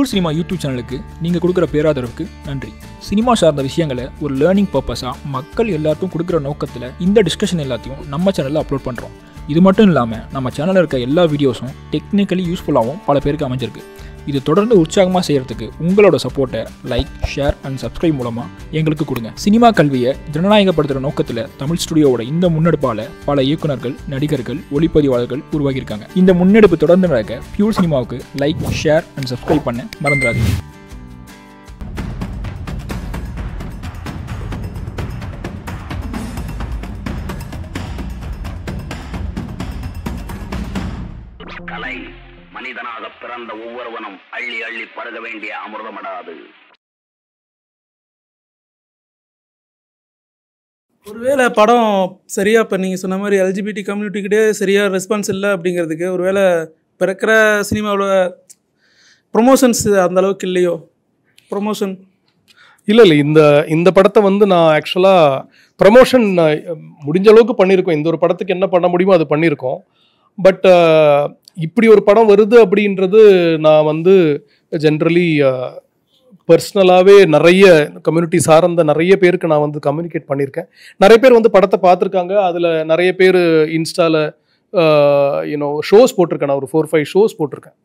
Pure cinema YouTube சேனலுக்கு நீங்கள் கொடுக்குற பேராதரவுக்கு நன்றி. சினிமா சார்ந்த விஷயங்களை ஒரு லேர்னிங் பர்பஸாக மக்கள் எல்லாருக்கும் கொடுக்குற நோக்கத்தில் இந்த டிஸ்கஷன் எல்லாத்தையும் நம்ம சேனலில் அப்லோட் பண்ணுறோம். இது மட்டும் இல்லாமல் நம்ம சேனலில் இருக்க எல்லா வீடியோஸும் டெக்னிக்கலி யூஸ்ஃபுல்லாகவும் பல பேருக்கு அமைஞ்சிருக்கு. இது தொடர்ந்து உற்சாகமாக செய்கிறதுக்கு உங்களோட சப்போர்ட்டை லைக், ஷேர் அண்ட் சப்ஸ்கிரைப் மூலமாக எங்களுக்கு கொடுங்க. சினிமா கல்வியை ஜனநாயகப்படுத்துகிற நோக்கத்தில் தமிழ் ஸ்டுடியோவோட இந்த முன்னெடுப்பால் பல இயக்குநர்கள், நடிகர்கள், ஒளிப்பதிவாளர்கள் உருவாகியிருக்காங்க. இந்த முன்னெடுப்பு தொடர்ந்து நடக்க பியூர் சினிமாவுக்கு லைக், ஷேர் அண்ட் சப்ஸ்கிரைப் பண்ண மறந்துடாதீங்க. கலை மனிதனாக பிறந்த ஒவ்வொருவனும் அள்ளி அள்ளி பருக வேண்டிய அமிர்தமடாது. ஒருவேளை படம் சரியாக இப்போ நீங்கள் சொன்ன மாதிரி எல்ஜிபிடி கம்யூனிட்டிக்கிட்டே சரியாக ரெஸ்பான்ஸ் இல்லை அப்படிங்கிறதுக்கு ஒருவேளை இப்போ இருக்கிற சினிமாவோட ப்ரொமோஷன்ஸ் அந்த அளவுக்கு இல்லையோ? ப்ரொமோஷன் இல்லை இந்த படத்தை வந்து நான் ஆக்சுவலாக ப்ரமோஷன் முடிஞ்ச அளவுக்கு பண்ணியிருக்கோம். இந்த ஒரு படத்துக்கு என்ன பண்ண முடியுமோ அது பண்ணியிருக்கோம். பட் இப்படி ஒரு படம் வருது அப்படின்றது நான் வந்து ஜென்ரலி பர்சனலாகவே நிறைய கம்யூனிட்டி சார்ந்த நிறைய பேருக்கு நான் வந்து கம்யூனிகேட் பண்ணியிருக்கேன். நிறைய பேர் வந்து படத்தை பார்த்துருக்காங்க. அதில் நிறைய பேர் இன்ஸ்டாவில் ஷோஸ் போட்டிருக்கேன். நான் ஒரு 4-5 ஷோஸ் போட்டிருக்கேன்.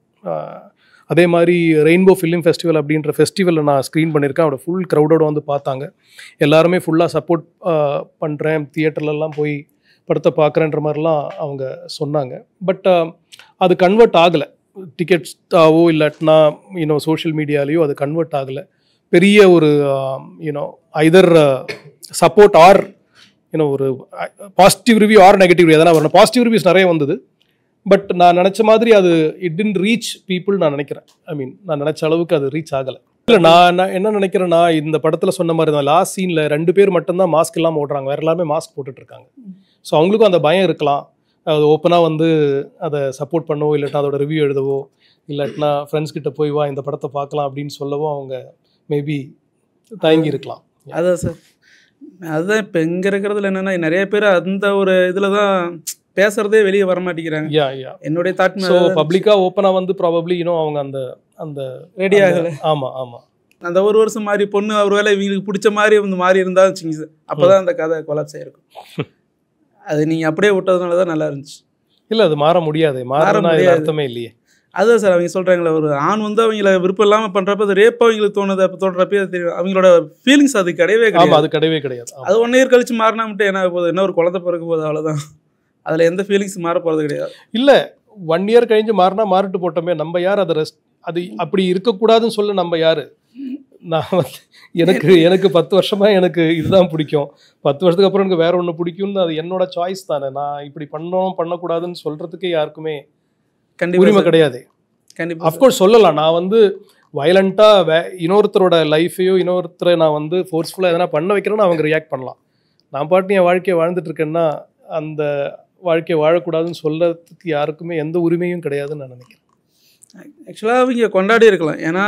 அதே மாதிரி ரெயின்போ ஃபிலிம் ஃபெஸ்டிவல் அப்படின்ற ஃபெஸ்டிவலில் நான் ஸ்க்ரீன் பண்ணியிருக்கேன். அவரோட ஃபுல் க்ரௌடோட வந்து பார்த்தாங்க. எல்லாருமே ஃபுல்லாக சப்போர்ட் பண்ணுறேன், தியேட்டர்லலாம் போய் படத்தை பார்க்குறேன்ற மாதிரிலாம் அவங்க சொன்னாங்க. பட் அது கன்வெர்ட் ஆகலை. டிக்கெட்ஸாவோ இல்லாட்டினா சோஷியல் மீடியாலேயோ அது கன்வெர்ட் ஆகலை. பெரிய ஒரு ஐதர் சப்போர்ட் ஆர் ஒரு positive review or negative review எதனா வரணும். பாசிட்டிவ் ரிவ்யூஸ் நிறைய வந்தது. பட் நான் நினச்ச மாதிரி அது டிட்ன்ட் ரீச் பீப்புள் நான் நினைக்கிறேன். நான் நினச்ச அளவுக்கு அது ரீச் ஆகலை. இல்லை, நான் என்ன நினைக்கிறேன்னா, இந்த படத்தில் சொன்ன மாதிரி தான் லாஸ்ட் சீனில் 2 பேர் மட்டும்தான் மாஸ்க் இல்லாமல் ஓடுறாங்க. வேறு எல்லாருமே மாஸ்க் போட்டுட்ருக்காங்க. ஸோ அவங்களுக்கும் அந்த பயம் இருக்கலாம். அது ஓப்பனாக வந்து அதை சப்போர்ட் பண்ணவோ இல்லாட்டா அதோட ரிவ்யூ எழுதவோ இல்லாட்டினா ஃப்ரெண்ட்ஸ் கிட்ட போய் வா இந்த படத்தை பார்க்கலாம் அப்படின்னு சொல்லவோ அவங்க மேபி தயங்கி இருக்கலாம். அதான் சார், அதுதான் இப்போ இங்கே இருக்கிறதுல என்னென்னா நிறைய பேர் அந்த ஒரு இதில் தான் பேசுகிறதே வெளியே வர மாட்டேங்கிறாங்க. என்னுடைய தாட். ஸோ பப்ளிக்காக ஓப்பனாக வந்து ப்ராபப்ளி அவங்க அந்த அந்த ரெடி ஆகலை. ஆமாம் அந்த ஒரு வருஷம் மாதிரி பொண்ணு ஒரு வேலை இவங்களுக்கு பிடிச்ச மாதிரி வந்து மாறி இருந்தால் வச்சுங்க சார், அப்போ தான் அந்த கதை கொலாப்ஸ் ஆகிருக்கும். அது நீங்கள் அப்படியே விட்டதுனால தான் நல்லா இருந்துச்சு. இல்லை, அது மாற முடியாது. அர்த்தமே இல்லையே. அதுதான் சார் அவங்க சொல்கிறாங்களே, ஒரு ஆண் வந்து அவங்கள விருப்பம் இல்லாமல் பண்ணுறப்ப அது ரேப்பாக அவங்களுக்கு தோணுது. அப்போ தோன்றப்பே அது தெரியும். அவங்களோட ஃபீலிங்ஸ் அது கிடையவே கிடையாது. அது கிடையவே கிடையாது. அது 1 இயர் கழிச்சு மாறினா மட்டும் என்ன போகுது, என்ன ஒரு குழந்தை பிறக்க போகுது, அவ்வளோதான். அதில் எந்த ஃபீலிங்ஸ் மாற போகிறது கிடையாது. இல்லை, 1 இயர் கழிஞ்சு மாறினா மாறிட்டு போட்டோமே, நம்ம யார் அதை அது அப்படி இருக்கக்கூடாதுன்னு சொல்ல நம்ம யார்? நான் வந்து எனக்கு 10 வருஷமாக எனக்கு இதுதான் பிடிக்கும், 10 வருஷத்துக்கு அப்புறம் எனக்கு வேற ஒன்று பிடிக்கும்னு அது என்னோட சாய்ஸ் தானே. நான் இப்படி பண்ணக்கூடாதுன்னு சொல்கிறதுக்கே யாருக்குமே உரிமை கிடையாது. கண்டிப்பாக அஃப்கோர்ஸ் சொல்லலாம். நான் வந்து வயலண்ட்டாக இன்னொருத்தரோட லைஃபையோ இன்னொருத்தரை நான் வந்து ஃபோர்ஸ்ஃபுல்லாக எதனா பண்ண வைக்கிறேன்னு அவங்க ரியாக்ட் பண்ணலாம். நான் பாட்டு என் வாழ்க்கையை வாழ்ந்துட்டு இருக்கேன்னா அந்த வாழ்க்கையை வாழக்கூடாதுன்னு சொல்கிறதுக்கு யாருக்குமே எந்த உரிமையும் கிடையாதுன்னு நான் நினைக்கிறேன். ஆக்சுவலாக அவங்க கொண்டாடி இருக்கலாம். ஏன்னா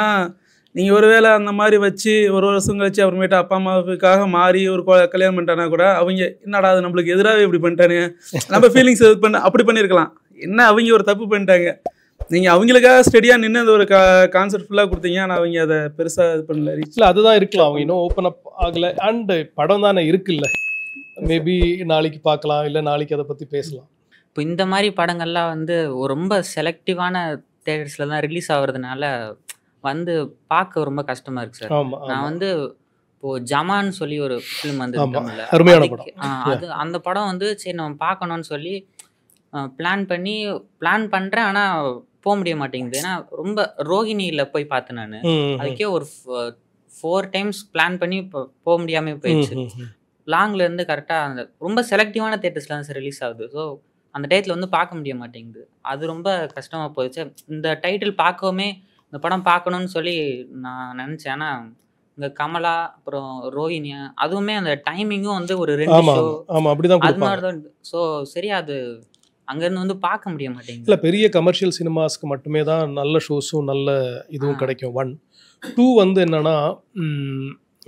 நீங்கள் ஒரு வேளை அந்த மாதிரி வச்சு ஒரு வருஷம் கழிச்சு அப்புறமேட்டு அப்பா அம்மாவுக்காக மாறி ஒரு கல்யாணம் பண்ணிட்டானா கூட அவங்க என்னடா அது நம்மளுக்கு எதிராக இப்படி பண்ணிட்டானுங்க, நம்ம ஃபீலிங்ஸ் அப்படி பண்ணியிருக்கலாம். என்ன அவங்க ஒரு தப்பு பண்ணிட்டாங்க. நீங்கள் அவங்களுக்காக ஸ்டெடியாக நின்று அந்த ஒரு கான்செப்ட் ஃபுல்லாக கொடுத்தீங்க. ஆனால் அவங்க அதை பெருசாக இது பண்ணல. இல்லை, அதுதான் இருக்கலாம். அவங்க இன்னும் ஓப்பன் அப் ஆகலை. அண்டு படம் தானே இருக்குல்ல, மேபி நாளைக்கு பார்க்கலாம், இல்லை நாளைக்கு அதை பற்றி பேசலாம். இப்போ இந்த மாதிரி படங்கள்லாம் வந்து ஒரு ரொம்ப செலக்டிவான தேட்டர்ஸில் தான் ரிலீஸ் ஆகுறதுனால வந்து பார்க்க ரொம்ப கஷ்டமாக இருக்குது சார். நான் வந்து இப்போது ஜமான்னு சொல்லி ஒரு ஃபிலிம் வந்து அருமையான படம். அது அந்த படம் வந்து சரி நம்ம பார்க்கணுன்னு சொல்லி பிளான் பண்ணுறேன். ஆனால் போக முடிய மாட்டேங்குது. ஏன்னா ரொம்ப ரோகிணியில் போய் பார்த்தேன் நான். அதுக்கே ஒரு 4 டைம்ஸ் பிளான் பண்ணி போக முடியாமல் போயிடுச்சு. லாங்கில் இருந்து கரெக்டாக அந்த ரொம்ப செலக்டிவான தேட்டர்ஸில் தான் சார் ரிலீஸ் ஆகுது. ஸோ அந்த டயத்தில் வந்து பார்க்க முடிய மாட்டேங்குது. அது ரொம்ப கஷ்டமாக போயிடுச்சு. இந்த டைட்டில் பார்க்கவுமே இந்த படம் பார்க்கணுன்னு சொல்லி நான் நினச்சேன். ஆனால் இந்த கமலா அப்புறம் ரோஹினியா அதுவுமே அந்த டைமிங்கும் வந்து ஒரு 2 ஷோ அது மாதிரி தான். ஸோ சரியா அது அங்கேருந்து வந்து பார்க்க முடிய மாட்டேங்குது. இல்லை, பெரிய கமர்ஷியல் சினிமாஸ்க்கு மட்டுமே தான் நல்ல ஷோஸும் நல்ல இதுவும் கிடைக்கும். 1 2 வந்து என்னென்னா,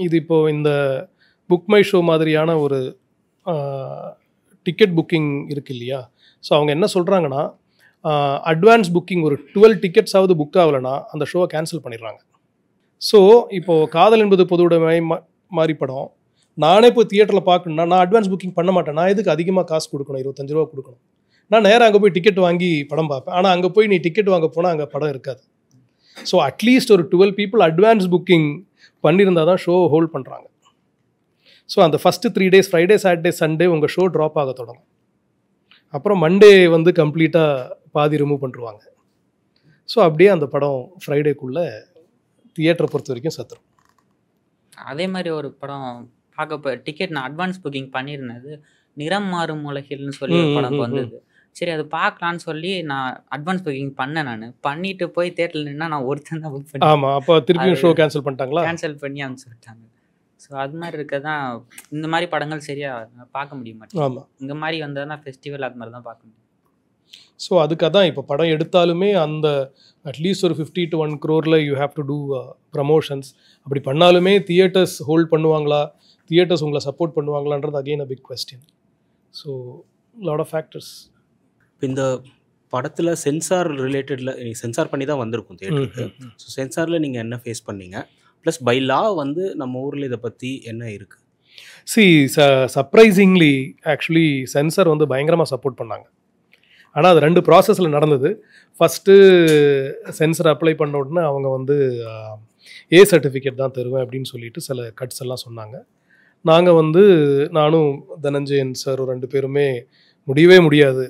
இது இப்போது இந்த புக் மை ஷோ மாதிரியான ஒரு டிக்கெட் புக்கிங் இருக்கு இல்லையா? ஸோ அவங்க என்ன சொல்கிறாங்கன்னா, அட்வான்ஸ் புக்கிங் ஒரு 12 டிக்கெட்ஸாவது புக் ஆகலைன்னா அந்த ஷோவை கேன்சல் பண்ணிடுறாங்க. ஸோ இப்போது காதல் என்பது பொதுவுடைமை மாதிரி படம் நானே போய் தியேட்டரில் பார்க்கணுன்னா நான் அட்வான்ஸ் புக்கிங் பண்ண மாட்டேன். நான் எதுக்கு அதிகமாக காசு கொடுக்கணும், 25 ரூபா கொடுக்கணும்? நான் நேராக அங்கே போய் டிக்கெட் வாங்கி படம் பார்ப்பேன். ஆனால் அங்கே போய் நீ டிக்கெட் வாங்க போனால் அங்கே படம் இருக்காது. ஸோ அட்லீஸ்ட் ஒரு 12 பீப்புள் அட்வான்ஸ் புக்கிங் பண்ணியிருந்தால் தான் ஷோ ஹோல்ட் பண்ணுறாங்க. ஸோ அந்த first 3 days Friday Saturday Sunday உங்கள் ஷோ ட்ராப் ஆக தொடங்கும். அப்புறம் மண்டே வந்து கம்ப்ளீட்டாக பாதி ரிமூவ் பண்ணிருவாங்க. ஸோ அப்படியே அந்த படம் ஃப்ரைடேக்குள்ளே தியேட்டரை பொறுத்த வரைக்கும் சத்துரும். அதே மாதிரி ஒரு படம் பார்க்க டிக்கெட் நான் அட்வான்ஸ் புக்கிங் பண்ணியிருந்தது, நிறம் மாறும் உலகில்னு சொல்லி ஒரு படம் வந்தது. சரி அது பார்க்கலான்னு சொல்லி நான் அட்வான்ஸ் புக்கிங் பண்ணேன். நான் பண்ணிட்டு போய் தேட்டரில் நின்னா நான் ஒருத்தன் தான் புக் பண்ணி. ஆமாம், அப்போ திருப்பியும் ஷோ கேன்சல் பண்ணிட்டாங்களா? கேன்சல் பண்ணி சொல்லிட்டாங்க. ஸோ அது மாதிரி இருக்க தான் இந்த மாதிரி படங்கள் சரியாக பார்க்க முடிய மாட்டேங்குது. ஆமாம், இந்த மாதிரி வந்ததுன்னா ஃபெஸ்டிவல் அது மாதிரி தான் பார்க்க முடியும். ஸோ அதுக்காக தான் இப்போ படம் எடுத்தாலுமே அந்த அட்லீஸ்ட் ஒரு 50 to 1 crore you have to do promotions. அப்படி பண்ணாலுமே தியேட்டர்ஸ் ஹோல்ட் பண்ணுவாங்களா, தியேட்டர்ஸ் உங்களை சப்போர்ட் பண்ணுவாங்களான்றது again a big question. So lot of factors. இப்போ இந்த படத்தில் சென்சார் ரிலேட்டடில் சென்சார் பண்ணி தான் வந்திருக்கும் தியேட்டருக்கு. ஸோ சென்சாரில் நீங்கள் என்ன ஃபேஸ் பண்ணீங்க? ப்ளஸ் பை லா வந்து நம்ம ஊரில் இதை பற்றி என்ன இருக்குது? சர்ப்ரைசிங்லி ஆக்சுவலி சென்சார் வந்து பயங்கரமாக சப்போர்ட் பண்ணாங்க. ஆனால் அது 2 ப்ராசஸில் நடந்தது. ஃபஸ்ட்டு சென்சர் அப்ளை பண்ண உடனே அவங்க வந்து ஏ சர்டிஃபிகேட் தான் தருவேன் அப்படின்னு சொல்லிட்டு சில கட்ஸ் எல்லாம் சொன்னாங்க. நாங்கள் வந்து நானும் தனஞ்சயன் சார் 2 பேருமே முடியவே முடியாது,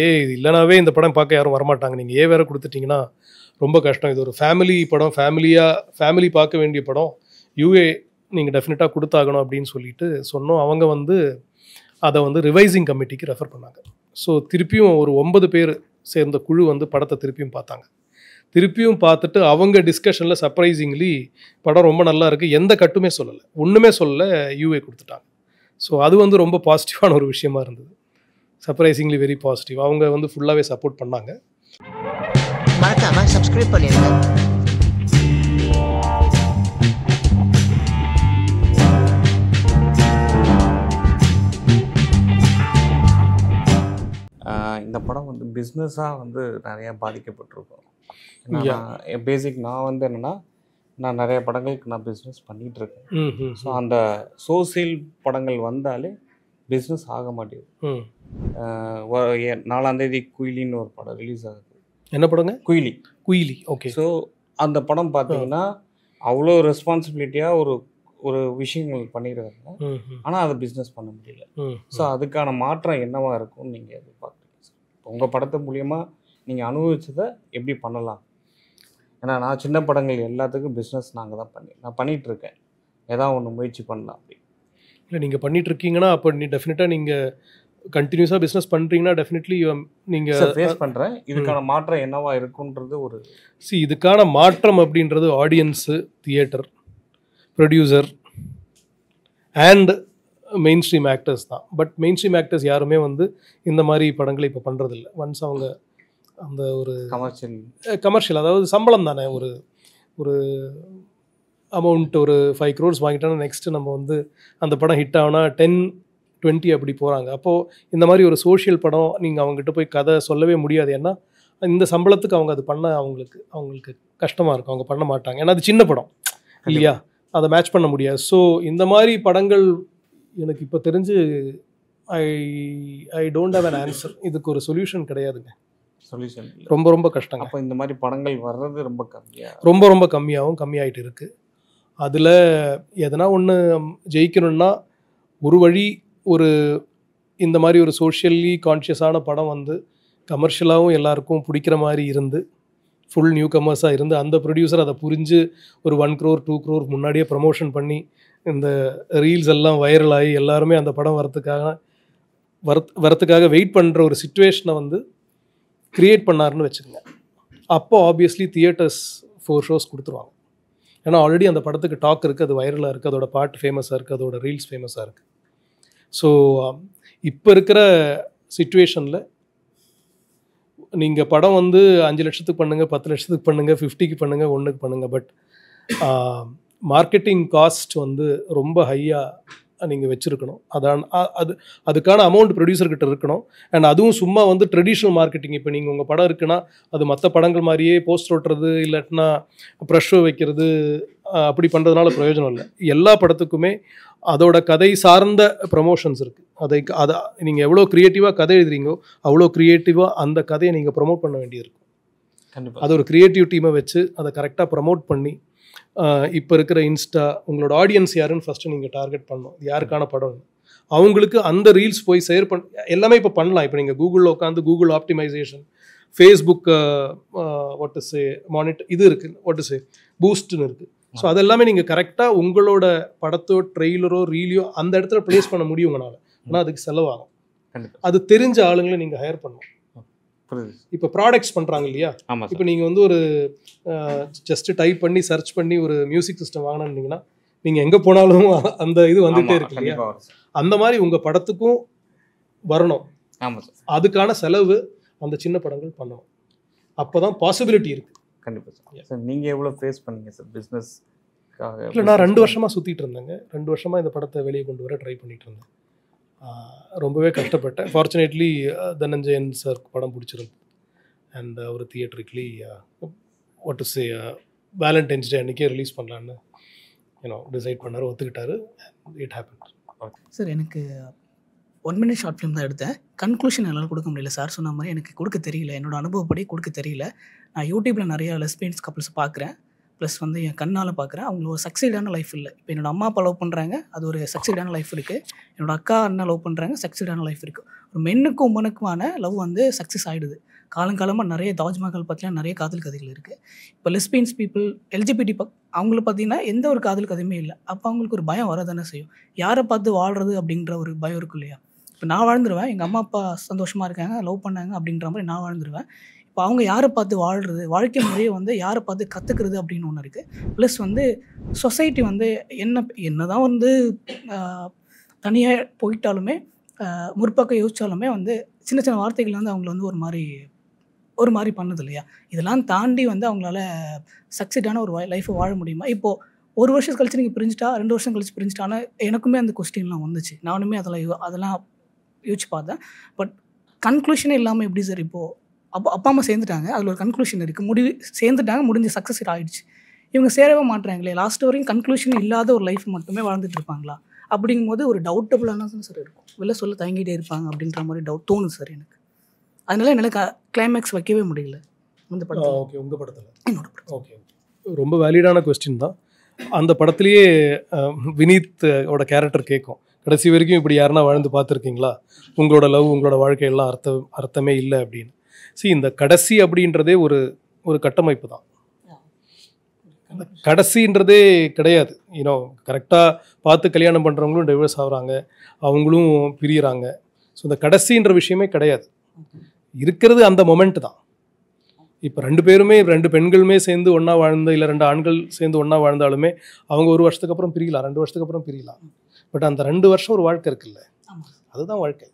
ஏ இல்லைனாவே இந்த படம் பார்க்க யாரும் வரமாட்டாங்க, நீங்கள் ஏ வேறு கொடுத்துட்டிங்கன்னா ரொம்ப கஷ்டம், இது ஒரு ஃபேமிலி படம், ஃபேமிலி பார்க்க வேண்டிய படம், யூஏ நீங்கள் டெஃபினட்டாக கொடுத்தாகணும் அப்படின்னு சொல்லிட்டு சொன்னோம். அவங்க வந்து அதை வந்து ரிவைசிங் கமிட்டிக்கு ரெஃபர் பண்ணாங்க. ஸோ திருப்பியும் ஒரு 9 பேர் சேர்ந்த குழு வந்து படத்தை திருப்பியும் பார்த்தாங்க. திருப்பியும் பார்த்துட்டு அவங்க டிஸ்கஷனில் சர்ப்ரைசிங்லி படம் ரொம்ப நல்லா இருக்குது, எந்த கட்டுமே சொல்லலை, ஒன்றுமே சொல்லலை, யூஏ கொடுத்துட்டாங்க. ஸோ அது வந்து ரொம்ப பாசிட்டிவான ஒரு விஷயமா இருந்தது. Surprisingly very positive. அவங்க வந்து ஃபுல்லாகவே சப்போர்ட் பண்ணாங்க. மறக்காம சப்ஸ்கிரைப் பண்ணிடுங்க. இந்த படம் வந்து பிஸ்னஸாக வந்து நிறையா பாதிக்கப்பட்டிருக்கும். பேசிக் நான் வந்து என்னென்னா நான் நிறைய படங்களுக்கு நான் பிஸ்னஸ் பண்ணிகிட்ருக்கேன். ஸோ அந்த சோசியல் படங்கள் வந்தாலே பிஸ்னஸ் ஆக மாட்டேங்குது. 4ஆம் தேதி குயிலின்னு ஒரு படம் ரிலீஸ் ஆகுது. என்ன படங்க? குயிலி. ஓகே. ஸோ அந்த படம் பார்த்தீங்கன்னா அவ்வளோ ரெஸ்பான்சிபிலிட்டியாக ஒரு விஷயங்கள் பண்ணிடுறாங்க, ஆனால் அதை பிஸ்னஸ் பண்ண முடியல. ஸோ அதுக்கான மாற்றம் என்னவா இருக்கும்னு நீங்கள் எதிர்பார்க்குறீங்க சார்? உங்கள் படத்து மூலிமா நீங்கள் அனுபவிச்சதை எப்படி பண்ணலாம்? ஏன்னா நான் சின்ன படங்கள் எல்லாத்துக்கும் பிஸ்னஸ் நான் பண்ணிகிட்ருக்கேன், ஏதாவது ஒன்று முயற்சி பண்ணலாம் அப்படி. இல்லை நீங்கள் பண்ணிகிட்ருக்கீங்கன்னா அப்போ டெஃபினட்டாக நீங்கள் கண்டினியூஸாக பிஸ்னஸ் பண்ணுறீங்கன்னா டெஃபினெட்லி நீங்கள் ஃபேஸ் பண்ணுறேன். இதுக்கான மாற்றம் என்னவா இருக்குன்றது ஒரு இதுக்கான மாற்றம் அப்படின்றது audience, theatre, producer and main stream actors தான். பட் மெயின் ஸ்ட்ரீம் ஆக்டர்ஸ் யாருமே வந்து இந்த மாதிரி படங்களை இப்போ பண்ணுறதில்ல. ஒன்ஸ் அவங்க அந்த ஒரு கமர்ஷியல் அதாவது சம்பளம் தானே, ஒரு அமௌண்ட் ஒரு 5 crores வாங்கிட்டோன்னா நெக்ஸ்ட்டு நம்ம வந்து அந்த படம் ஹிட் ஆகுனா 10-20 அப்படி போகிறாங்க. அப்போது இந்த மாதிரி ஒரு சோஷியல் படம் நீங்கள் அவங்ககிட்ட போய் கதை சொல்லவே முடியாது. ஏன்னா இந்த சம்பளத்துக்கு அவங்க அது பண்ண அவங்களுக்கு கஷ்டமாக இருக்கும், அவங்க பண்ண மாட்டாங்க. ஏன்னா அது சின்ன படம் இல்லையா, அதை மேட்ச் பண்ண முடியாது. ஸோ இந்த மாதிரி படங்கள் எனக்கு இப்போ தெரிஞ்சு I don't have an answer. இதுக்கு ஒரு சொல்யூஷன் கிடையாதுங்க. சொல்யூஷன் ரொம்ப கஷ்டம். அப்போ இந்த மாதிரி படங்கள் வர்றது ரொம்ப கம்மியாகிட்டு இருக்குது. அதில் எதனா ஒன்று ஜெயிக்கணும்னா ஒரு வழி இந்த மாதிரி ஒரு சோஷியலி கான்ஷியஸான படம் வந்து கமர்ஷியலாகவும் எல்லாருக்கும் பிடிக்கிற மாதிரி இருந்து ஃபுல் நியூ கமர்ஸாக இருந்து அந்த ப்ரொடியூசர் அதை புரிஞ்சு ஒரு 1 crore 2 crore முன்னாடியே ப்ரமோஷன் பண்ணி இந்த ரீல்ஸ் எல்லாம் வைரல் ஆகி எல்லாருமே அந்த படம் வரத்துக்காக வெயிட் பண்ணுற ஒரு சிச்சுவேஷனை வந்து க்ரியேட் பண்ணாருன்னு வச்சுக்கோங்க. அப்போ ஆப்வியஸ்லி தியேட்டர்ஸ் 4 shows கொடுத்துருவாங்க. ஏன்னா ஆல்ரெடி அந்த படத்துக்கு டாக் இருக்குது, அது வைரலாக இருக்குது, அதோட பாட்டு ஃபேமஸாக இருக்குது, அதோட ரீல்ஸ் ஃபேமஸாக இருக்குது. ஸோ இப்போ இருக்கிற சிச்சுவேஷனில் நீங்கள் படம் வந்து 5 லட்சத்துக்கு பண்ணுங்கள், 10 லட்சத்துக்கு பண்ணுங்கள், 50க்கு பண்ணுங்கள், 1க்கு பண்ணுங்கள். பட் மார்க்கெட்டிங் காஸ்ட் வந்து ரொம்ப ஹையாக நீங்கள் வச்சுருக்கணும். அதுக்கான அமௌண்ட் ப்ரொடியூசர்கிட்ட இருக்கணும். அண்ட் அதுவும் சும்மா வந்து ட்ரெடிஷ்னல் மார்க்கெட்டிங், இப்போ நீங்கள் உங்கள் படம் இருக்குன்னா அது மற்ற படங்கள் மாதிரியே போஸ்டர் ஓட்டுறது இல்லாட்டினா ப்ரெஷ் ஷோ வைக்கிறது அப்படி பண்ணுறதுனால பிரயோஜனம் இல்லை. எல்லா படத்துக்குமே அதோட கதை சார்ந்த ப்ரமோஷன்ஸ் இருக்குது. அதை நீங்கள் எவ்வளோ க்ரியேட்டிவாக கதை எழுதுறீங்களோ அவ்வளோ க்ரியேட்டிவாக அந்த கதையை நீங்கள் ப்ரமோட் பண்ண வேண்டியிருக்கும். அது ஒரு க்ரியேட்டிவ் டீமை வச்சு அதை கரெக்டாக ப்ரமோட் பண்ணி இப்போ இருக்கிற இன்ஸ்டா உங்களோட ஆடியன்ஸ் யாருன்னு ஃபஸ்ட்டு நீங்கள் டார்கெட் பண்ணணும். யாருக்கான படம் அவங்களுக்கு அந்த ரீல்ஸ் போய் ஷேர் எல்லாமே இப்போ பண்ணலாம். இப்போ நீங்கள் கூகுளில் உட்காந்து Google optimisation, Facebook what is monitor இது இருக்குது, வாட் இஸ் பூஸ்ட்னு இருக்குது. ஸோ அதெல்லாமே நீங்கள் கரெக்டாக உங்களோட படத்தோ ட்ரெய்லரோ ரீலியோ அந்த இடத்துல ப்ளேஸ் பண்ண முடியும் உங்களால். ஆனால் அதுக்கு செலவாகும். அது தெரிஞ்ச ஆளுங்களை நீங்கள் ஹையர் பண்ணணும். இப்போ ப்ராடக்ட்ஸ் பண்ணுறாங்க இல்லையா, இப்போ நீங்கள் வந்து ஒரு ஜஸ்ட்டு டைப் பண்ணி சர்ச் பண்ணி ஒரு மியூசிக் சிஸ்டம் வாங்கினீங்கன்னா நீங்கள் எங்கே போனாலும் அந்த இது வந்துகிட்டே இருக்கு இல்லையா. அந்த மாதிரி உங்கள் படத்துக்கும் வரணும். அதுக்கான செலவு அந்த சின்ன படங்கள் பண்ணணும். அப்போ தான் பாசிபிலிட்டி இருக்குது. கண்டிப்பாக சார். நீங்கள் எவ்வளோ ஃபேஸ் பண்ணீங்க சார் பிஸ்னஸ்க்காக? இல்லை, நான் 2 வருஷமாக சுற்றிட்டு இருந்தேங்க. 2 வருஷமாக இந்த படத்தை வெளியே கொண்டு வர ட்ரை பண்ணிகிட்டு இருந்தேன். ரொம்பவே கஷ்டப்பட்டேன். ஃபார்ச்சுனேட்லி தனஞ்சயன் சார் படம் பிடிச்சிருந்து அண்ட் அவர் தியேட்டருக்குலி what to say Valentine's day அன்றைக்கே ரிலீஸ் பண்ணலான்னு டிசைட் பண்ணார், ஒத்துக்கிட்டாரு. It happen. சார் எனக்கு 1 minute ஷார்ட் ஃபிலிம் தான் எடுத்தேன். கன்க்ளூஷன் என்னால் கொடுக்க முடியல. சார் சொன்ன மாதிரி எனக்கு கொடுக்க தெரியல, என்னோடய அனுபவப்படி கொடுக்க தெரியல. நான் யூடியூப்பில் நிறைய லெஸ்பியன்ஸ் கப்புள்ஸ் பார்க்குறேன், ப்ளஸ் வந்து என் கண்ணால் பார்க்குறேன். அவங்களுக்கு ஒரு சக்சீடான லைஃப் இல்லை. இப்போ என்னோடய அம்மா அப்பா லவ் பண்ணுறாங்க, அது ஒரு சக்சீடான லைஃப் இருக்குது. என்னோடய அக்கா அண்ணா லவ் பண்ணுறாங்க, சக்சீடான லைஃப் இருக்குது. ஒரு மென்னுக்கும் உமனுக்குமான லவ் வந்து சக்ஸஸ் ஆகிடுது. காலங்காலமாக நிறைய தாஜ்மஹால் பற்றிலாம் நிறைய காதல் கதைகள் இருக்குது. இப்போ லெஸ்பியன்ஸ் பீப்புள், எல்ஜிபிடி அவங்கள பார்த்தீங்கன்னா எந்த ஒரு காதல் கதையுமே இல்லை. அப்போ அவங்களுக்கு ஒரு பயம் வரதானே செய்யும். யாரை பார்த்து வாழ்கிறது அப்படின்ற ஒரு பயம் இருக்கும் இல்லையா. இப்போ நான் வாழ்ந்துருவேன், எங்கள் அம்மா அப்பா சந்தோஷமாக இருக்காங்க, லவ் பண்ணாங்க அப்படின்ற மாதிரி நான் வாழ்ந்துருவேன். இப்போ அவங்க யாரை பார்த்து வாழ்கிறது, வாழ்க்கை முறையை வந்து யாரை பார்த்து கற்றுக்கிறது அப்படின்னு ஒன்று இருக்குது. ப்ளஸ் வந்து சொசைட்டி வந்து என்ன தான் வந்து தனியாக போயிட்டாலுமே முற்பக்கம் யோசித்தாலுமே வந்து சின்ன சின்ன வார்த்தைகள் வந்து அவங்கள வந்து ஒரு மாதிரி பண்ணுது இல்லையா. இதெல்லாம் தாண்டி வந்து அவங்களால சக்சீடான ஒரு லைஃப்பை வாழ முடியுமா? இப்போது 1 வருஷம் கழிச்சு நீங்கள் பிரிஞ்சுட்டா, 2 வருஷம் கழிச்சு பிரிஞ்சுட்டான்னு எனக்குமே அந்த கொஸ்டின்லாம் வந்துச்சு. நானுமே அதெல்லாம் யோசிச்சு பார்த்தேன். பட் கன்க்ளூஷனே இல்லாமல் எப்படி சார்? இப்போது அப்பா அம்மா சேர்ந்துட்டாங்க, அதில் ஒரு கன்க்ளூஷன் இருக்குது, சேர்ந்துட்டாங்க, முடிஞ்ச சக்ஸஸ் ஆகிடுச்சு. இவங்க சேரவே மாட்டுறாங்களே, லாஸ்ட் வரைக்கும் கன்க்ளூஷன் இல்லாத ஒரு லைஃப் மட்டுமே வாழ்ந்துட்டு இருப்பாங்களா? அப்படிங்கும்போது ஒரு டவுட்டபுளான சார் இருக்கும். வெளில சொல்ல தயங்கிட்டே இருப்பாங்க அப்படின்ற மாதிரி டவுட் தோணுது சார் எனக்கு. அதனால என்னால் கிளைமேக்ஸ் வைக்கவே முடியல இந்த படத்தில். ஓகே, உங்கள் படத்தில்? என்னோட படம். ஓகே, ரொம்ப வேலிடான கொஸ்டின் தான். அந்த படத்துலேயே வினீத்தோட கேரக்டர் கேட்கும், கடைசி வரைக்கும் இப்படி யாருன்னா வாழ்ந்து பார்த்துருக்கீங்களா, உங்களோட லவ் உங்களோட வாழ்க்கையெல்லாம் அர்த்தமே இல்லை அப்படின்னு. இந்த கடைசி அப்படின்றதே ஒரு கட்டமைப்பு தான். கடைசின்றதே கிடையாது. கரெக்டாக பார்த்து கல்யாணம் பண்ணுறவங்களும் டைவர்ஸ் ஆகுறாங்க, அவங்களும் பிரியிறாங்க. ஸோ இந்த கடைசின்ற விஷயமே கிடையாது. இருக்கிறது அந்த மொமெண்ட் தான். இப்போ 2 பெண்களுமே சேர்ந்து ஒன்றா வாழ்ந்து, இல்லை 2 ஆண்கள் சேர்ந்து ஒன்றா வாழ்ந்தாலுமே அவங்க 1 வருஷத்துக்கு அப்புறம் பிரியலாம், 2 வருஷத்துக்கு அப்புறம் பிரியலாம். பட் அந்த 2 வருஷம் ஒரு வாழ்க்கை இருக்குல்ல, அதுதான் வாழ்க்கை.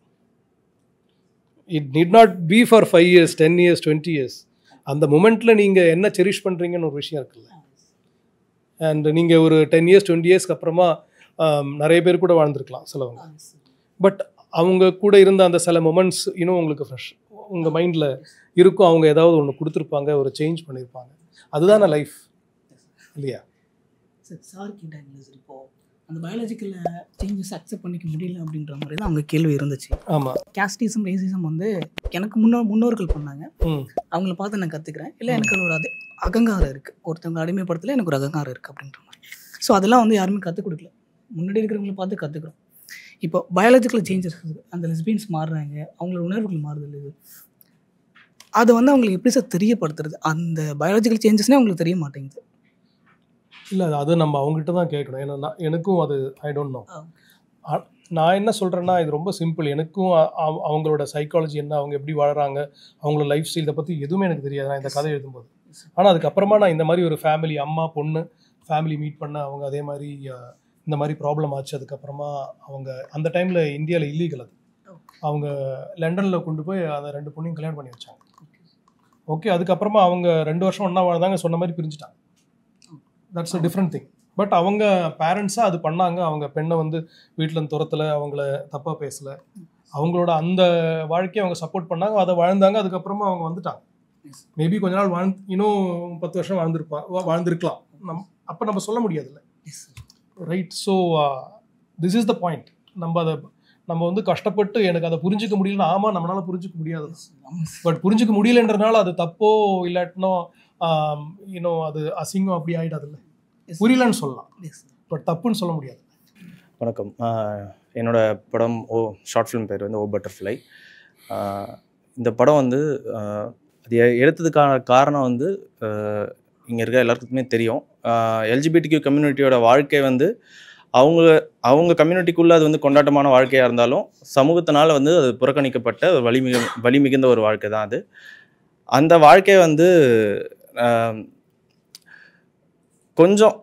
It need not be for 5 years, 10 years, 20 years. அந்த மொமெண்ட்டில் நீங்கள் என்ன செரிஷ் பண்ணுறீங்கன்னு ஒரு விஷயம் இருக்குல்ல. அண்ட் நீங்கள் ஒரு 10 years, 20 yearsக்கு அப்புறமா நிறைய பேர் கூட வாழ்ந்துருக்கலாம் சிலவங்க. பட் அவங்க கூட இருந்த அந்த சில மொமெண்ட்ஸ் இன்னும் உங்களுக்கு ஃப்ரெஷ் உங்கள் மைண்டில் இருக்கும். அவங்க ஏதாவது ஒன்று கொடுத்துருப்பாங்க, ஒரு சேஞ்ச் பண்ணியிருப்பாங்க. அதுதானே லைஃப் இல்லையா? சார் கேட்டாங்க சார், இப்போது அந்த பயாலஜிக்கல் சேஞ்சஸ் அக்செப்ட் பண்ணிக்க முடியல அப்படின்ற மாதிரி தான் அவங்க கேள்வி இருந்துச்சு. ஆமாம், கேஸ்டிசம், ரேசிசம் வந்து எனக்கு முன்னோர்கள் பண்ணாங்க, அவங்கள பார்த்து நான் கற்றுக்கிறேன். இல்லை எனக்கு ஒரு அகங்காரம் இருக்குது, ஒருத்தவங்க அடிமைப்படுத்தல எனக்கு ஒரு அகங்காரம் இருக்குது அப்படின்ற மாதிரி. ஸோ அதெல்லாம் வந்து யாருமே கற்றுக் கொடுக்கல, முன்னாடி இருக்கிறவங்கள பார்த்து கற்றுக்குறோம். இப்போ பயாலஜிக்கல் சேஞ்சஸ் அந்த லெஸ்பியன்ஸ் மாறுறாங்க, அவங்களோட உணர்வுகள் மாறுதல், இது அதை வந்து அவங்களுக்கு எப்படி சார் தெரியப்படுத்துறது? அந்த பயாலஜிக்கல் சேஞ்சஸ்னே அவங்களுக்கு தெரிய மாட்டேங்குது. இல்லை, அது நம்ம அவங்ககிட்ட தான் கேட்கணும். ஏன்னா எனக்கும் அது ஐ டோன்ட் நோ. நான் என்ன சொல்கிறேன்னா, இது ரொம்ப சிம்பிள். எனக்கும் அவங்களோட சைக்காலஜி என்ன, அவங்க எப்படி வாழறாங்க, அவங்களோட லைஃப் ஸ்டைல், இதை பற்றி எதுவுமே எனக்கு தெரியாது நான் இந்த கதை எழுதும்போது. ஆனால் அதுக்கப்புறமா நான் இந்த மாதிரி ஒரு ஃபேமிலி, அம்மா பொண்ணு ஃபேமிலி மீட் பண்ண, அவங்க அதே மாதிரி இந்த மாதிரி ப்ராப்ளம் ஆச்சு. அதுக்கப்புறமா அவங்க அந்த டைமில் இந்தியாவில் இல்லீகல், அது அவங்க லண்டனில் கொண்டு போய் அந்த 2 பொண்ணையும் கல்யாணம் பண்ணி வச்சாங்க. ஓகே, அதுக்கப்புறமா அவங்க 2 வருஷம் ஒன்றா வாழ்ந்தாங்க, சொன்ன மாதிரி பிரிஞ்சுட்டாங்க. That's a different thing. But அவங்க பேரண்ட்ஸாக அது பண்ணாங்க. அவங்க பெண்ணை வந்து வீட்டில் துரத்தலை, அவங்கள தப்பாக பேசலை, அவங்களோட அந்த வாழ்க்கையை அவங்க சப்போர்ட் பண்ணாங்க, அதை வாழ்ந்தாங்க. அதுக்கப்புறமா அவங்க வந்துட்டாங்க. மேபி கொஞ்ச நாள் இன்னும் 10 வருஷம் வாழ்ந்திருக்கலாம். அப்போ நம்ம சொல்ல முடியாதுல்ல, right? So this is the point. நம்ம வந்து கஷ்டப்பட்டு எனக்கு அதை புரிஞ்சிக்க முடியலன்னா, ஆமாம் நம்மளால புரிஞ்சிக்க முடியாது, பட் புரிஞ்சிக்க முடியலன்றனால அது தப்போ இல்லாட்டினோ அது அசிங்கம் அப்படி ஆகிடாதுல்ல. புரியலன்னு சொல்லலாம், பட் தப்புன்னு சொல்ல முடியாது. வணக்கம். என்னோட படம் ஷார்ட் ஃபிலிம் பேர் வந்து பட்டர்ஃப்ளை. இந்த படம் வந்து அது எடுத்ததுக்கான காரணம் வந்து இங்கே இருக்க எல்லாருக்குமே தெரியும். எல்ஜிபிடிக்யூ கம்யூனிட்டியோட வாழ்க்கை வந்து அவங்க கம்யூனிட்டிக்குள்ளே அது வந்து கொண்டாட்டமான வாழ்க்கையாக இருந்தாலும் சமூகத்தினால் வந்து அது புறக்கணிக்கப்பட்ட ஒரு வலிமிகுந்த ஒரு வாழ்க்கை தான் அது. அந்த வாழ்க்கை வந்து கொஞ்சம்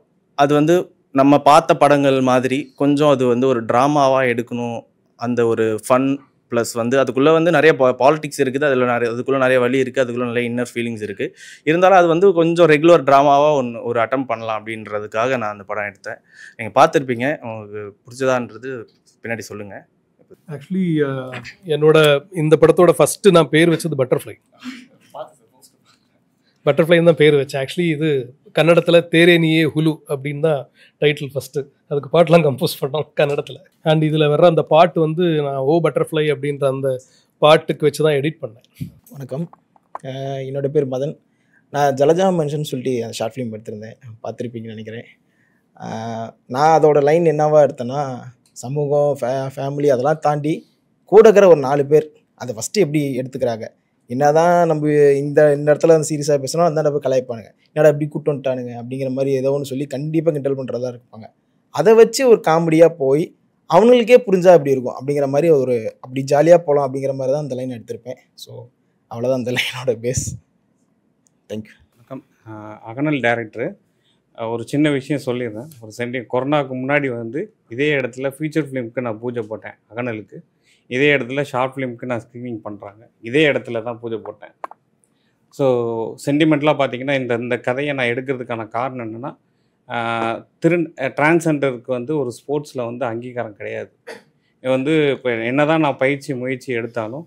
அது வந்து நம்ம பார்த்த படங்கள் மாதிரி கொஞ்சம் அது வந்து ஒரு ட்ராமாவாக எடுக்கணும். அந்த ஒரு ஃபன் ப்ளஸ் வந்து அதுக்குள்ளே வந்து நிறைய பாலிடிக்ஸ் இருக்குது, அதுக்குள்ளே நிறைய வழி இருக்குது, அதுக்குள்ளே நிறைய இன்னர் ஃபீலிங்ஸ் இருக்குது. இருந்தாலும் அது வந்து கொஞ்சம் ரெகுலர் ட்ராமாவாக ஒரு அட்டம் பண்ணலாம் அப்படின்றதுக்காக நான் அந்த படம் எடுத்தேன். நீங்கள் பார்த்துருப்பீங்க, உங்களுக்கு பிடிச்சதான்றது பின்னாடி சொல்லுங்கள். ஆக்சுவலி என்னோட இந்த படத்தோட ஃபஸ்ட்டு நான் பேர் வச்சது பட்டர்ஃப்ளை தான் பேர் வச்சேன். ஆக்சுவலி இது கன்னடத்தில் தேரேனியே ஹுலு அப்படின்னு தான் டைட்டில் ஃபஸ்ட்டு. அதுக்கு பாட்டெலாம் கம்போஸ் பண்ணோம் கன்னடத்தில். அண்ட் இதில் வர்ற அந்த பாட்டு வந்து நான் பட்டர்ஃப்ளை அப்படின்ற அந்த பாட்டுக்கு வச்சு தான் எடிட் பண்ணேன். வணக்கம், என்னோடய பேர் மதன். நான் ஜலஜா மென்ஷன் சொல்லிட்டு அந்த ஷார்ட் ஃபிலிம் எடுத்திருந்தேன், பார்த்துருப்பீங்கன்னு நினைக்கிறேன். நான் அதோட லைன் என்னவா எடுத்தேன்னா, சமூகம் ஃபேமிலி அதெல்லாம் தாண்டி கூட இருக்கிற ஒரு 4 பேர் அதை ஃபஸ்ட்டு எப்படி எடுத்துக்கிறாங்க. என்னதான் நம்ம இந்த இடத்துல வந்து சீரியஸாக பேசணும், அந்த நம்ம கலாய்ப்பானுங்க, என்னடா இப்படி கூட்டு வந்துட்டானுங்க அப்படிங்கிற மாதிரி ஏதோ ஒன்று சொல்லி கண்டிப்பாக கிண்டல் பண்ணுறதா இருப்பாங்க. அதை வச்சு ஒரு காமெடியாக போய் அவங்களுக்கே புரிஞ்சா அப்படி இருக்கும் அப்படிங்கிற மாதிரி அப்படி ஜாலியாக போகலாம் அப்படிங்கிற மாதிரி தான் அந்த லைன் எடுத்திருப்பேன். ஸோ அவ்வளோதான் அந்த லைனோட பேஸ். தேங்க்யூ. வணக்கம். அகனல் டைரக்டரு. ஒரு சின்ன விஷயம் சொல்லிடுறேன். ஒரு கொரோனாவுக்கு முன்னாடி வந்து இதே இடத்துல ஃபீச்சர் ஃபிலிமுக்கு நான் பூஜை போட்டேன். அகனலுக்கு இதே இடத்துல ஷார்ட் ஃபிலிமுக்கு நான் ஸ்க்ரீனிங் பண்ணுறாங்க. இதே இடத்துல தான் பூஜை போட்டேன். ஸோ சென்டிமெண்ட்லாம் பார்த்தீங்கன்னா இந்த கதையை நான் எடுக்கிறதுக்கான காரணம் என்னென்னா, டிரான்ஸ்ஜெண்டருக்கு வந்து ஒரு ஸ்போர்ட்ஸில் வந்து அங்கீகாரம் கிடையாது. இது வந்து இப்போ என்ன தான் நான் முயற்சி எடுத்தாலும்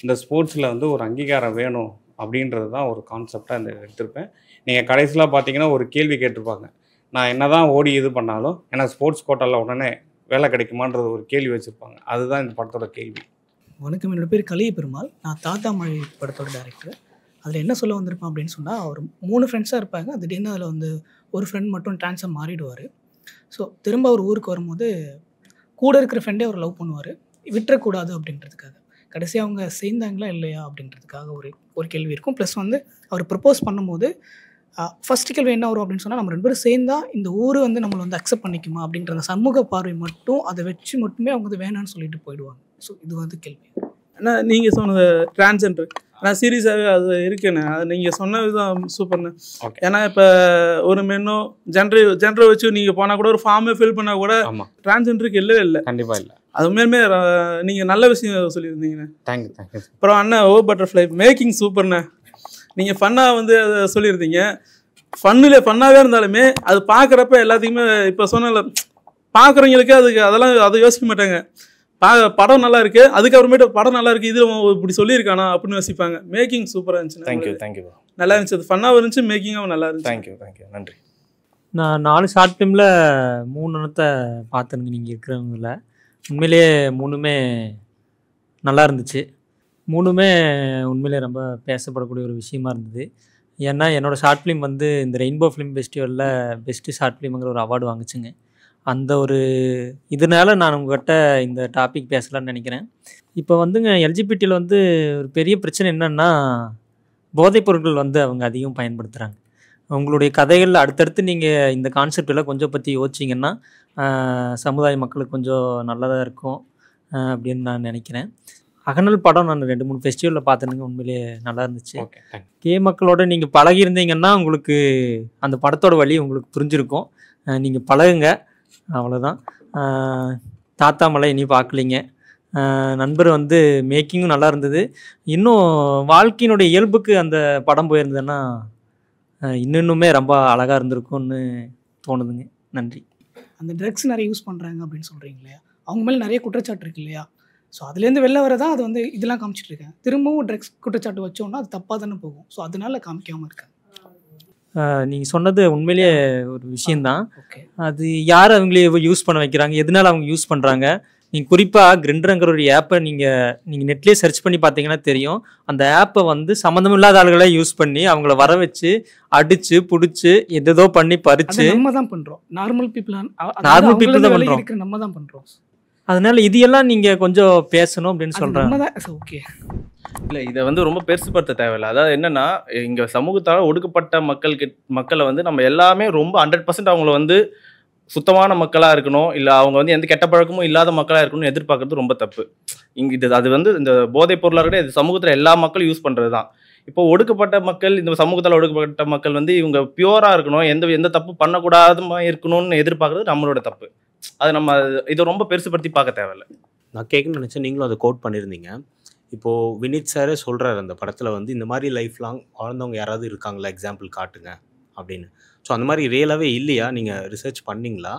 இந்த ஸ்போர்ட்ஸில் வந்து ஒரு அங்கீகாரம் வேணும் அப்படின்றது தான் ஒரு கான்செப்டாக இந்த எடுத்திருப்பேன். நீங்கள் கடைசியில் பார்த்தீங்கன்னா ஒரு கேள்வி கேட்டிருப்பாங்க, நான் என்ன தான் ஓடி இது பண்ணாலும் எனக்கு ஸ்போர்ட்ஸ் கோட்டாவில் உடனே வேலை கிடைக்குமான்றது ஒரு கேள்வி வச்சுருப்பாங்க. அதுதான் இந்த படத்தோட கேள்வி. வணக்கம், என்னோட பேர் கலிய பெருமாள். நான் தாத்தா மழை படத்தோட டைரக்டர். அதில் என்ன சொல்ல வந்திருப்பேன் அப்படின்னு சொன்னால், அவர் 3 ஃப்ரெண்ட்ஸாக இருப்பாங்க. திடீர்னு அதில் வந்து ஒரு ஃப்ரெண்ட் மட்டும் ட்ரான்ஸாக மாறிடுவார். ஸோ திரும்ப அவர் ஊருக்கு வரும்போது கூட இருக்கிற ஃப்ரெண்டே அவர் லவ் பண்ணுவார், விட்டுறக்கூடாது அப்படின்றதுக்காக. கடைசியாக அவங்க சேர்ந்தாங்களா இல்லையா அப்படின்றதுக்காக ஒரு கேள்வி இருக்கும். ப்ளஸ் வந்து அவர் ப்ரப்போஸ் பண்ணும்போது ஃபஸ்ட்டு கேள்வி என்ன வரும் அப்படின்னு சொன்னால், நம்ம 2 பேரும் சேர்ந்தா இந்த ஊர் வந்து நம்மளை வந்து அக்செப்ட் பண்ணிக்குமா அப்படின்ற அந்த சமூக பார்வை மட்டும் அதை வச்சு மட்டுமே அவங்க வந்து வேணான்னு சொல்லிட்டு போயிடுவாங்க. ஸோ இது வந்து கேள்வி. ஆனால் நீங்கள் சொன்னது டிரான்ஸ்ஜெண்டர் ஆனால் சீரியஸாகவே அது இருக்குண்ணே. அது நீங்கள் சொன்னது தான் சூப்பர்ண்ணே. ஏன்னா இப்போ ஒரு மென்னோ ஜென்டரை வச்சு நீங்கள் போனால் கூட ஒரு ஃபார்மே ஃபில் பண்ணால் கூட டிரான்ஸ்ஜெண்டருக்கு இல்லவே இல்லை. கண்டிப்பாக இல்லை. அது உண்மையுமே நீங்கள் நல்ல விஷயம் சொல்லியிருந்தீங்கண்ணே. தேங்க்யூ. அப்புறம் அண்ணா பட்டர்ஃப்ளை மேக்கிங் சூப்பர்ண்ணே. நீங்கள் ஃபன்னாக வந்து அதை சொல்லியிருந்தீங்க. ஃபன்னாகவே இருந்தாலுமே அது பார்க்குறப்ப எல்லாத்துக்குமே இப்போ சொன்ன பார்க்குறவங்களுக்கு அதை யோசிக்க மாட்டாங்க. படம் நல்லா இருக்கு, அதுக்கப்புறமேட்டு படம் நல்லா இருக்கு, இது இப்படி சொல்லியிருக்கானா அப்படின்னு யோசிப்பாங்க. மேக்கிங் சூப்பராக இருந்துச்சு. தேங்க்யூ. நல்லா இருந்துச்சு, அது ஃபன்னாகவும் இருந்துச்சு, மேக்கிங்காகவும் நல்லா இருந்துச்சு. தேங்க்யூ, நன்றி. நான் 4 ஷார்ட் ஃபிலிமில் 3 பார்த்துருங்க. நீங்கள் இருக்கிறவங்கள உண்மையிலேயே 3மே நல்லா இருந்துச்சு. 3மே உண்மையிலே ரொம்ப பேசப்படக்கூடிய ஒரு விஷயமா இருந்தது. ஏன்னா என்னோடய ஷார்ட் ஃபிலிம் வந்து இந்த ரெயின்போ ஃபிலிம் ஃபெஸ்டிவலில் பெஸ்ட்டு ஷார்ட் ஃபிலிமுங்கிற ஒரு அவார்டு வாங்குச்சுங்க. அந்த ஒரு இதனால நான் உங்கள்கிட்ட இந்த டாபிக் பேசலான்னு நினைக்கிறேன். இப்போ வந்துங்க எல்ஜிபிடியில் வந்து ஒரு பெரிய பிரச்சனை என்னென்னா, போதைப் பொருட்கள் வந்து அவங்க அதிகம் பயன்படுத்துகிறாங்க. உங்களுடைய கதைகளில் அடுத்தடுத்து நீங்கள் இந்த கான்செப்டெல்லாம் கொஞ்சம் பற்றி யோசிச்சிங்கன்னா சமுதாய மக்களுக்கு கொஞ்சம் நல்லதாக இருக்கும் அப்படின்னு நான் நினைக்கிறேன். அகனல் படம் நான் 2-3 ஃபெஸ்டிவலில் பார்த்துனுங்க, உண்மையிலே நல்லா இருந்துச்சு. கே மக்களோட நீங்கள் பழகியிருந்தீங்கன்னா உங்களுக்கு அந்த படத்தோட வழி உங்களுக்கு புரிஞ்சிருக்கும். நீங்கள் பழகுங்க, அவ்வளோதான். தாத்தா மலை இனி பார்க்கலிங்க. நண்பர் வந்து மேக்கிங்கும் நல்லா இருந்தது. இன்னும் வாழ்க்கையினுடைய இயல்புக்கு அந்த படம் போயிருந்ததுன்னா இன்னுமே ரொம்ப அழகாக இருந்திருக்கும்னு தோணுதுங்க. நன்றி. அந்த ட்ரக்ஸ் நிறைய யூஸ் பண்ணுறாங்க அப்படின்னு சொல்கிறீங்க இல்லையா, அவங்க மேலே நிறைய குற்றச்சாட்டு இருக்கு இல்லையா. ஸோ அதுலேருந்து வெளில வரதான் அது வந்து இதெல்லாம் காமிச்சிட்டு இருக்கேன். திரும்பவும் ட்ரக்ஸ் குற்றச்சாட்டு வச்சோன்னா அது தப்பாக தானே போகும். ஸோ அதனால காமிக்காமல் இருக்கேன். நீங்கள் சொன்னது உண்மையிலேயே ஒரு விஷயந்தான். அது யார் அவங்களே யூஸ் பண்ண வைக்கிறாங்க, எதனால அவங்க யூஸ் பண்ணுறாங்க. நீங்கள் குறிப்பாக கிரிண்டருங்கிற ஒரு ஆப்பை நீங்கள் நெட்லேயே சர்ச் பண்ணி பார்த்தீங்கன்னா தெரியும். அந்த ஆப்பை வந்து சம்மந்தமில்லாத ஆளுகளை யூஸ் பண்ணி அவங்கள வர வச்சு அடித்து பிடிச்சி எதோ பண்ணி பறித்து நம்ம தான் பண்ணுறோம். நார்மல் பீப்புள் தான் பண்ணுறோம். நம்ம தான் பண்ணுறோம். அதனால இதையெல்லாம் நீங்கள் கொஞ்சம் பேசணும் அப்படின்னு சொல்கிறாங்க. ஓகே, இல்லை இதை வந்து ரொம்ப பெருசுப்படுத்த தேவையில்லை. அதாவது என்னன்னா, இங்கே சமூகத்தால் ஒடுக்கப்பட்ட மக்களை வந்து நம்ம எல்லாமே ரொம்ப 100% அவங்கள வந்து சுத்தமான மக்களாக இருக்கணும், இல்லை அவங்க வந்து எந்த கெட்ட பழக்கமும் இல்லாத மக்களாக இருக்கணும்னு எதிர்பார்க்கறது ரொம்ப தப்பு. இங்கே அது வந்து இந்த போதைப் பொருளாக கூட இது சமூகத்தில் எல்லா மக்களும் யூஸ் பண்ணுறது தான். இப்போ ஒடுக்கப்பட்ட மக்கள், இந்த சமூகத்தில் ஒடுக்கப்பட்ட மக்கள் வந்து இவங்க பியூராக இருக்கணும், எந்த தப்பு பண்ணக்கூடாதுமா இருக்கணும்னு எதிர்பார்க்கறது நம்மளோட தப்பு. அது நம்ம இதை ரொம்ப பெருசுப்படுத்தி பார்க்க தேவையில்லை. நான் கேட்கணும்னு நினச்சேன், நீங்களும் அதை கோட் பண்ணியிருந்தீங்க. இப்போது வினித் சாரே சொல்கிறார் அந்த படத்தில் வந்து இந்த மாதிரி லைஃப் லாங் வாழ்ந்தவங்க யாராவது இருக்காங்களா, எக்ஸாம்பிள் காட்டுங்க அப்படின்னு. ஸோ அந்த மாதிரி ரியலாகவே இல்லையா, நீங்கள் ரிசர்ச் பண்ணிங்களா?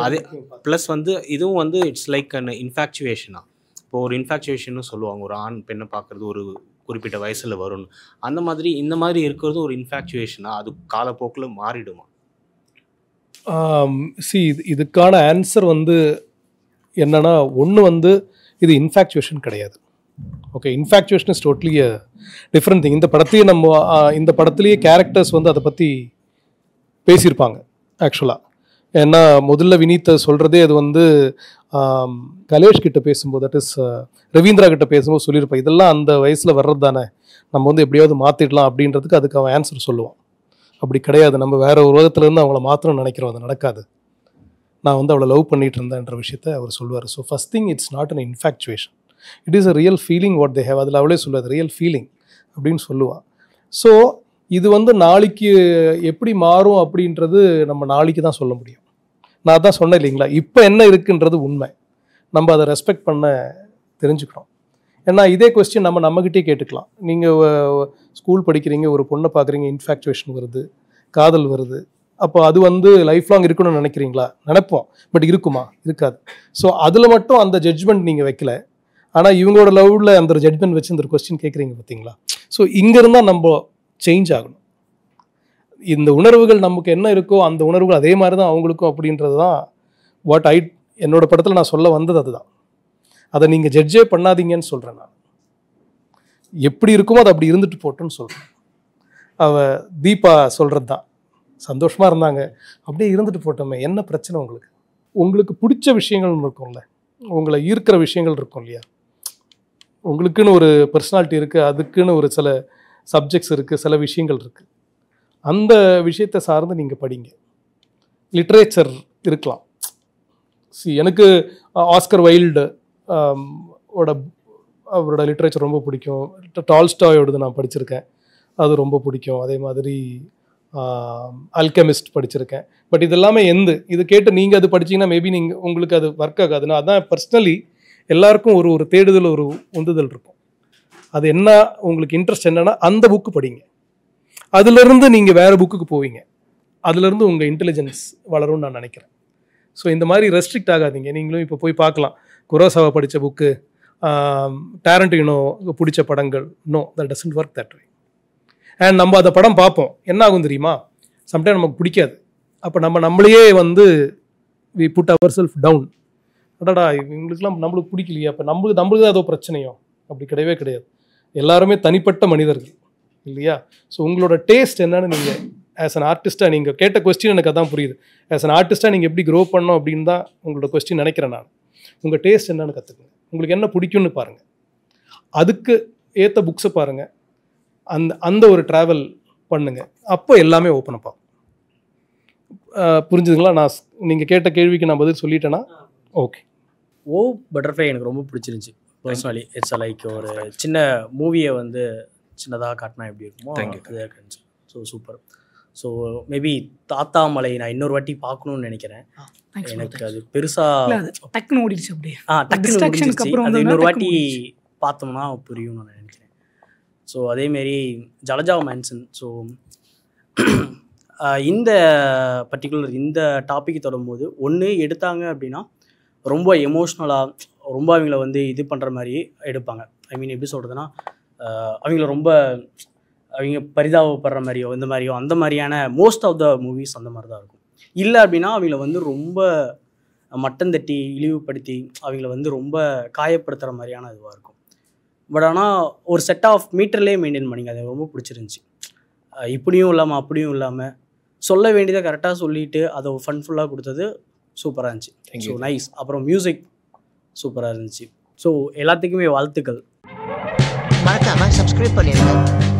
அதே ப்ளஸ் வந்து இதுவும் வந்து இட்ஸ் லைக் அன் இன்ஃபேக்சுவேஷனா. இப்போ ஒரு இன்ஃபேக்சுவேஷன்னு சொல்லுவாங்க, ஒரு ஆண் பெண்ணை பார்க்குறது ஒரு குறிப்பிட்ட வயசில் வரும்னு. அந்த மாதிரி இந்த மாதிரி இருக்கிறது ஒரு இன்ஃபேக்சுவேஷனா, அது காலப்போக்கில் மாறிடுமா? இதுக்கான ஆன்சர் வந்து என்னன்னா, ஒன்று வந்து இது இன்ஃபேக்சுவேஷன் கிடையாது. Okay, infatuation is totally different thing. இந்த படத்துலேயே கேரக்டர்ஸ் வந்து அதை பற்றி பேசியிருப்பாங்க ஆக்சுவலாக. ஏன்னா முதல்ல வினீத்தை சொல்கிறதே அது வந்து கலேஷ் கிட்ட பேசும்போது, தட் இஸ் ரவீந்திரா கிட்ட பேசும்போது சொல்லியிருப்பேன், இதெல்லாம் அந்த வயசில் வர்றது தானே, நம்ம வந்து எப்படியாவது மாற்றிடலாம் அப்படின்றதுக்கு அதுக்கு அவன் ஆன்சர் சொல்லுவான். அப்படி கிடையாது, நம்ம வேற ஒரு உலகத்துலேருந்து அவங்கள மாற்றணும்னு நினைக்கிறோம், அது நடக்காது. நான் வந்து அவளை லவ் பண்ணிட்டு இருந்தேன்ற விஷயத்தை அவர் சொல்லுவார். So first thing, it's not an infatuation, it is a real feeling what they have. அதில் அவளே சொல்லுவாது ரியல் ஃபீலிங் அப்படின்னு சொல்லுவாள். ஸோ இது வந்து நாளைக்கு எப்படி மாறும் அப்படின்றது நம்ம நாளைக்கு தான் சொல்ல முடியும். நான் தான் சொன்னேன் இல்லைங்களா, இப்போ என்ன இருக்குன்றது உண்மை, நம்ம அதை ரெஸ்பெக்ட் பண்ண தெரிஞ்சுக்கணும். ஏன்னா இதே கொஸ்டின் நம்மகிட்டே கேட்டுக்கலாம். நீங்கள் ஸ்கூல் படிக்கிறீங்க, ஒரு பொண்ணை பார்க்குறீங்க, இன்ஃபேக்சுவேஷன் வருது, காதல் வருது, அப்போ அது வந்து லைஃப் லாங் இருக்கணும்னு நினைக்கிறீங்களா? நினைப்போம், பட் இருக்குமா? இருக்காது. ஸோ அதில் மட்டும் அந்த ஜட்ஜ்மெண்ட் நீங்கள் வைக்கல, ஆனால் இவங்களோட லவ்வில் அந்த ஒரு ஜட்ஜ்மெண்ட் வச்சு இந்த ஒரு கொஸ்டின் கேட்குறீங்க பார்த்தீங்களா. ஸோ இங்கேருந்தான் நம்ம சேஞ்ச் ஆகணும். இந்த உணர்வுகள் நமக்கு என்ன இருக்கோ அந்த உணர்வுகள் அதே மாதிரி தான் அவங்களுக்கும் அப்படின்றது தான் என்னோட படத்தில் நான் சொல்ல வந்தது. அதுதான், அதை நீங்கள் ஜட்ஜே பண்ணாதீங்கன்னு சொல்கிறேன். நான் எப்படி இருக்குமோ அது அப்படி இருந்துட்டு போட்டோன்னு சொல்கிறேன். தீபா சொல்கிறது தான், சந்தோஷமாக இருந்தாங்க, அப்படியே இருந்துட்டு போட்டோமே, என்ன பிரச்சனை உங்களுக்கு? உங்களுக்கு பிடிச்ச விஷயங்கள் இருக்கும்ல, உங்களை ஈர்க்கிற விஷயங்கள் இருக்கும் இல்லையா, உங்களுக்குன்னு ஒரு பர்சனாலிட்டி இருக்குது, அதுக்குன்னு ஒரு சில சப்ஜெக்ட்ஸ் இருக்குது, சில விஷயங்கள் இருக்குது. அந்த விஷயத்தை சார்ந்து நீங்கள் படிங்க. லிட்ரேச்சர் இருக்கலாம். எனக்கு ஆஸ்கர் வைல்டு அவரோட லிட்ரேச்சர் ரொம்ப பிடிக்கும். டால்ஸ்டாயோடது நான் படிச்சிருக்கேன், அது ரொம்ப பிடிக்கும். அதே மாதிரி அல்கெமிஸ்ட் படிச்சிருக்கேன். பட் இது எல்லாமே இது கேட்டு நீங்கள் அது படிச்சிங்கன்னா மேபி உங்களுக்கு அது ஒர்க் ஆகாதுன்னா, அதான் பர்சனலி எல்லாருக்கும் ஒரு தேடுதல், ஒரு உந்துதல் இருக்கும். அது என்ன உங்களுக்கு இன்ட்ரெஸ்ட் என்னன்னா அந்த புக்கு படிங்க, அதுலேருந்து நீங்கள் வேறு புக்குக்கு போவீங்க, அதுலேருந்து உங்கள் இன்டெலிஜென்ஸ் வளரும்னு நான் நினைக்கிறேன். ஸோ இந்த மாதிரி ரெஸ்ட்ரிக்ட் ஆகாதீங்க. நீங்களும் இப்போ போய் பார்க்கலாம், குரோசாவா படித்த புக்கு, டாரண்டினோ பிடிச்ச படங்கள், no, that doesn't work that way. And நம்ம அந்த படம் பார்ப்போம், என்ன ஆகும் தெரியுமா, சம்டைம் நமக்கு பிடிக்காது. அப்போ நம்மளையே வந்து we put our self down. அடடா இவங்களுக்குலாம் நம்மளுக்கு பிடிக்கலையே, அப்போ நம்மளுக்கு தான் ஏதோ பிரச்சனையோ. அப்படி கிடையவே கிடையாது. எல்லாருமே தனிப்பட்ட மனிதர்கள் இல்லையா. ஸோ உங்களோட டேஸ்ட் என்னன்னு நீங்கள் ஆஸ் அன் ஆர்டிஸ்ட்டாக, நீங்கள் கேட்ட கொஸ்டின் எனக்கு அதான் புரியுது. ஆஸ் அன் ஆர்டிஸ்ட்டாக நீங்கள் எப்படி க்ரோ பண்ணணும் அப்படின்னு தான் உங்களோட கொஸ்டின் நினைக்கிறேன் நான். உங்கள் டேஸ்ட் என்னன்னு கற்றுக்குங்க, உங்களுக்கு என்ன பிடிக்கும்னு பாருங்கள், அதுக்கு ஏற்ற புக்ஸை பாருங்கள், அந்த ஒரு ட்ராவல் பண்ணுங்க, அப்போ எல்லாமே ஓப்பன் அப் ஆகும். புரிஞ்சுதுங்களா? நீங்கள் கேட்ட கேள்விக்கு நான் பதில் சொல்லிட்டேன்னா ஓகே. பட்டர்ஃப்ளை எனக்கு ரொம்ப பிடிச்சிருந்துச்சி பர்சனலி. இட்ஸ் லைக் ஒரு சின்ன மூவியை வந்து சின்னதாக காட்டினா எப்படி இருக்குமோ அதே இருந்துச்சு. So super. ஸோ மேபி தாத்தா மலை நான் இன்னொரு வாட்டி பார்க்கணும்னு நினைக்கிறேன். எனக்கு அது பெருசாக டக்குன்னு ஓடிடுச்சு அப்படியே. டக்குன்னு அது இன்னொரு வாட்டி பார்த்தோம்னா புரியும்னு நான் நினைக்கிறேன். ஸோ அதேமாரி ஜலஜா மேன்சன், ஸோ இந்த பர்டிகுலர் இந்த டாபிக் தொடரும்போது ஒன்று எடுத்தாங்க அப்படின்னா ரொம்ப எமோஷ்னலாக ரொம்ப அவங்கள வந்து இது பண்ணுற மாதிரி எடுப்பாங்க. ஐ மீன் எப்படி சொல்கிறதுனா அவங்கள ரொம்ப அவங்க பரிதாபப்படுற மாதிரியோ இந்த மாதிரியோ அந்த மாதிரியான மோஸ்ட் ஆஃப் த மூவிஸ் அந்த மாதிரி தான் இருக்கும். இல்லை அப்படின்னா அவங்கள வந்து ரொம்ப மட்டம் தட்டி இழிவுபடுத்தி அவங்கள வந்து ரொம்ப காயப்படுத்துகிற மாதிரியான இதுவாக இருக்கும். பட் ஆனால் ஒரு செட் ஆஃப் மீட்டர்லேயே மெயின்டைன் பண்ணிங்க, அது ரொம்ப பிடிச்சிருந்துச்சி. இப்படியும் இல்லாமல் அப்படியும் இல்லாமல் சொல்ல வேண்டியதை கரெக்டாக சொல்லிவிட்டு அதை ஃபன்ஃபுல்லாக கொடுத்தது சூப்பராக இருந்துச்சு. So nice. அப்புறம் மியூசிக் சூப்பராக இருந்துச்சு. ஸோ எல்லாத்துக்குமே வாழ்த்துக்கள். மறக்காம சப்ஸ்கிரைப் பண்ணிடுங்க.